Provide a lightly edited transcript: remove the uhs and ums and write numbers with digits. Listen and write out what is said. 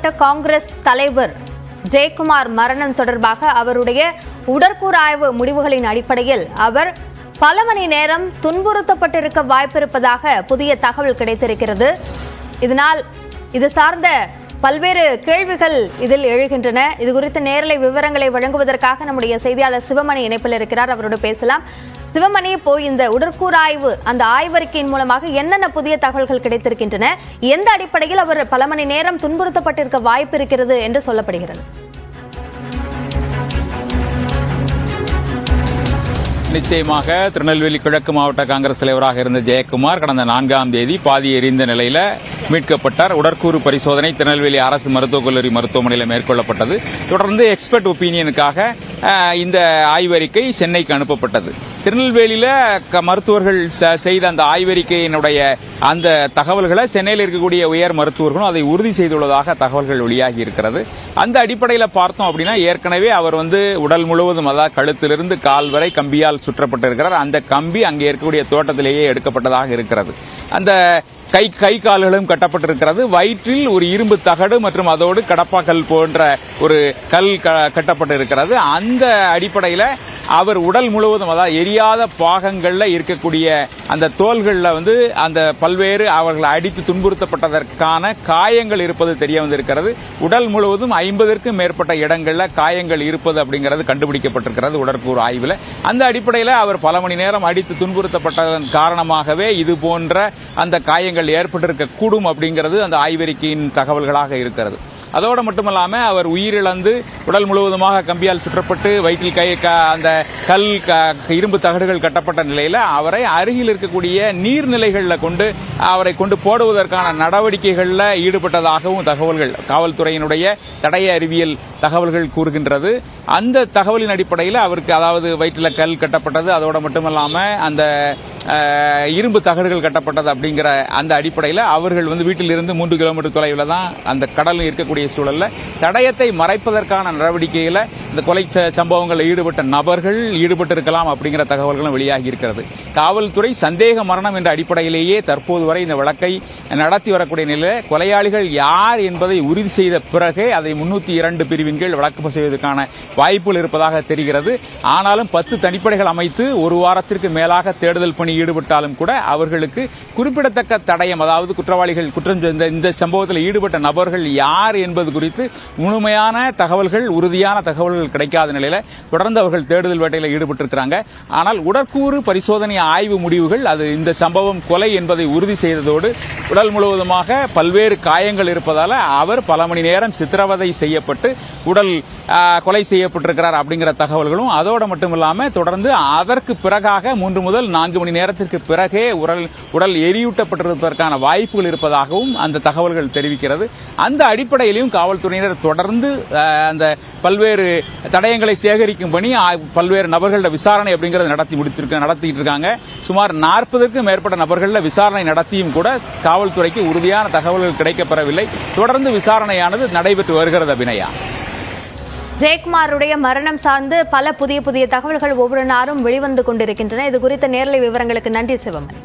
மாவட்ட காங்கிரஸ் தலைவர் ஜெயக்குமார் மரணம் தொடர்பாக அவருடைய உடற்கூறாய்வு முடிவுகளின் அடிப்படையில் அவர் பல மணி நேரம் துன்புறுத்தப்பட்டிருக்க வாய்ப்பிருப்பதாக புதிய தகவல் கிடைத்திருக்கிறது. இதனால் இது சார்ந்த பல்வேறு கேள்விகள் இதில் எழுகின்றன. இது குறித்த நேரலை விவரங்களை வழங்குவதற்காக நம்முடைய செய்தியாளர் சிவமணி இணைப்பில் இருக்கிறார். அவரோடு பேசலாம். சிவமணி, இப்போ இந்த உடற்கூறாய்வு அந்த ஆய்வறிக்கையின் மூலமாக என்னென்ன புதிய தகவல்கள் கிடைத்திருக்கின்றன, எந்த அடிப்படையில் அவர் பல மணி நேரம் துன்புறுத்தப்பட்டிருக்க வாய்ப்பு இருக்கிறது என்று சொல்லப்படுகிறது? நிச்சயமாக திருநெல்வேலி கிழக்கு மாவட்ட காங்கிரஸ் தலைவராக இருந்த ஜெயக்குமார் கடந்த 4ஆம் தேதி பாதி எரிந்த நிலையில மீட்கப்பட்டார். உடற்கூறு பரிசோதனை திருநெல்வேலி அரசு மருத்துவக் கல்லூரி மருத்துவமனையில் மேற்கொள்ளப்பட்டது. தொடர்ந்து எக்ஸ்பர்ட் ஒப்பீனியனுக்காக இந்த ஆய்வறிக்கை சென்னைக்கு அனுப்பப்பட்டது. திருநெல்வேலியில மருத்துவர்கள் செய்த அந்த ஆய்வறிக்கையினுடைய அந்த தகவல்களை சென்னையில் இருக்கக்கூடிய உயர் மருத்துவர்களும் அதை உறுதி செய்துள்ளதாக தகவல்கள் வெளியாகி இருக்கிறது. அந்த அடிப்படையில் பார்த்தோம் அப்படின்னா, ஏற்கனவே அவர் உடல் முழுவதும், அதாவது கழுத்திலிருந்து கால் வரை கம்பியால் சுற்றப்பட்டிருக்கிறார். அந்த கம்பி அங்கே இருக்கக்கூடிய தோட்டத்திலேயே எடுக்கப்பட்டதாக இருக்கிறது. அந்த கை கால்களும் கட்டப்பட்டிருக்கிறது. வயிற்றில் ஒரு இரும்பு தகடு மற்றும் அதோடு கடப்பாக்கல் போன்ற ஒரு கல் கட்டப்பட்டிருக்கிறது. அந்த அடிப்படையில் அவர் உடல் முழுவதும், அதாவது எரியாத பாகங்கள்ல இருக்கக்கூடிய அந்த தோள்கள்ல அந்த பல்வேறு அவர்களை அடித்து துன்புறுத்தப்பட்டதற்கான காயங்கள் இருப்பது தெரிய வந்திருக்கிறது. உடல் முழுவதும் 50க்கும் மேற்பட்ட இடங்கள்ல காயங்கள் இருப்பது அப்படிங்கிறது கண்டுபிடிக்கப்பட்டிருக்கிறது உடற்கூறு ஆய்வில். அந்த அடிப்படையில் அவர் பல மணி நேரம் அடித்து துன்புறுத்தப்பட்டதன் காரணமாகவே இது போன்ற அந்த காயங்கள் ஏற்பட்டிருக்க கூடும் அப்படிங்கிறது அந்த ஆய்வறிக்கையின் தகவல்களாக இருக்கிறது. அதோடு மட்டுமல்லாம அவர் உயிரிழந்து உடல் முழுவதுமாக கம்பியால் சுற்றப்பட்டு வயிற்றில் அந்த கல் இரும்பு தகடுகள் கட்டப்பட்ட நிலையில அவரை அருகில் இருக்கக்கூடிய நீர்நிலைகளில் அவரை கொண்டு போடுவதற்கான நடவடிக்கைகளில் ஈடுபட்டதாகவும் தகவல்கள், காவல்துறையினுடைய தடய அறிவியல் தகவல்கள் கூறுகின்றது. அந்த தகவலின் அடிப்படையில் அவருக்கு, அதாவது வயிற்றில் கல் கட்டப்பட்டது, அதோடு மட்டுமல்லாம அந்த இரும்பு தகடுகள் கட்டப்பட்டது அப்படிங்கிற அந்த அடிப்படையில் அவர்கள் வீட்டில் இருந்து 3 கிலோமீட்டர் தொலைவில் தான் அந்த கடல் இருக்கக்கூடிய சூழல்ல தடயத்தை மறைப்பதற்கான நடவடிக்கையில் இந்த கொலை சம்பவங்களில் ஈடுபட்ட நபர்கள் ஈடுபட்டிருக்கலாம் அப்படிங்கிற தகவல்களும் வெளியாகி இருக்கிறது. காவல்துறை சந்தேக மரணம் என்ற அடிப்படையிலேயே தற்போது வரை இந்த வழக்கை நடத்தி வரக்கூடிய நிலையில் கொலையாளிகள் யார் என்பதை உறுதி செய்த பிறகே அதை 302 பிரிவின் கீழ் வழக்கு செய்வதற்கான வாய்ப்புகள் இருப்பதாக தெரிகிறது. ஆனாலும் 10 தனிப்படைகள் அமைத்து ஒரு வாரத்திற்கு மேலாக தேடுதல் பணி ஈடுபட்டாலும் கூட அவர்களுக்கு குறிப்பிடத்தக்க தடயம், அதாவது குற்றவாளிகள் இந்த சம்பவத்தில் ஈடுபட்ட நபர்கள் யார் என்பது குறித்து முழுமையான தகவல்கள், உறுதியான தகவல்கள் கிடைக்காத நிலையில தொடர்ந்து அவர்கள் தேடுதல் வேட்டையில் ஈடுபட்டிருக்கிறாங்க. ஆனால் உடற்கூறு பரிசோதனை ஆய்வு முடிவுகள் அது இந்த சம்பவம் கொலை என்பதை உறுதி செய்ததோடு உடல் முழுவதுமாக பல்வேறு காயங்கள் இருப்பதால அவர் பல மணி நேரம் சித்திரவதை செய்யப்பட்டு உடல் கொலை செய்யப்பட்டிருக்கிறார் அப்படிங்கிற தகவல்களும், அதோடு மட்டுமில்லாம தொடர்ந்து அதற்கு பிறகாக 3 முதல் 4 மணி நேரத்திற்கு பிறகே உடல் எரியூட்டப்பட்டிருப்பதற்கான வாய்ப்புகள் இருப்பதாகவும் அந்த தகவல்கள் தெரிவிக்கிறது. அந்த அடிப்படையிலும் காவல்துறையினர் தொடர்ந்து அந்த பல்வேறு தடயங்களை சேகரிக்கும் பணி, பல்வேறு நபர்கள விசாரணை அப்படிங்கறது நடத்திட்டு இருக்காங்க. சுமார் 40க்கும் மேற்பட்ட நபர்கள விசாரணை நடத்தியும் கூட காவல்துறைக்கு உறுதியான தகவல்கள் கிடைக்கப்பெறவில்லை. தொடர்ந்து விசாரணையானது நடைபெற்று வருகிறது. அபிநயா, ஜெயக்குமாருடைய மரணம் சார்ந்து பல புதிய தகவல்கள் ஒவ்வொரு நாளும் வெளிவந்து கொண்டிருக்கின்றன. இது குறித்த நேரலை விவரங்களுக்கு நன்றி சிவமணி.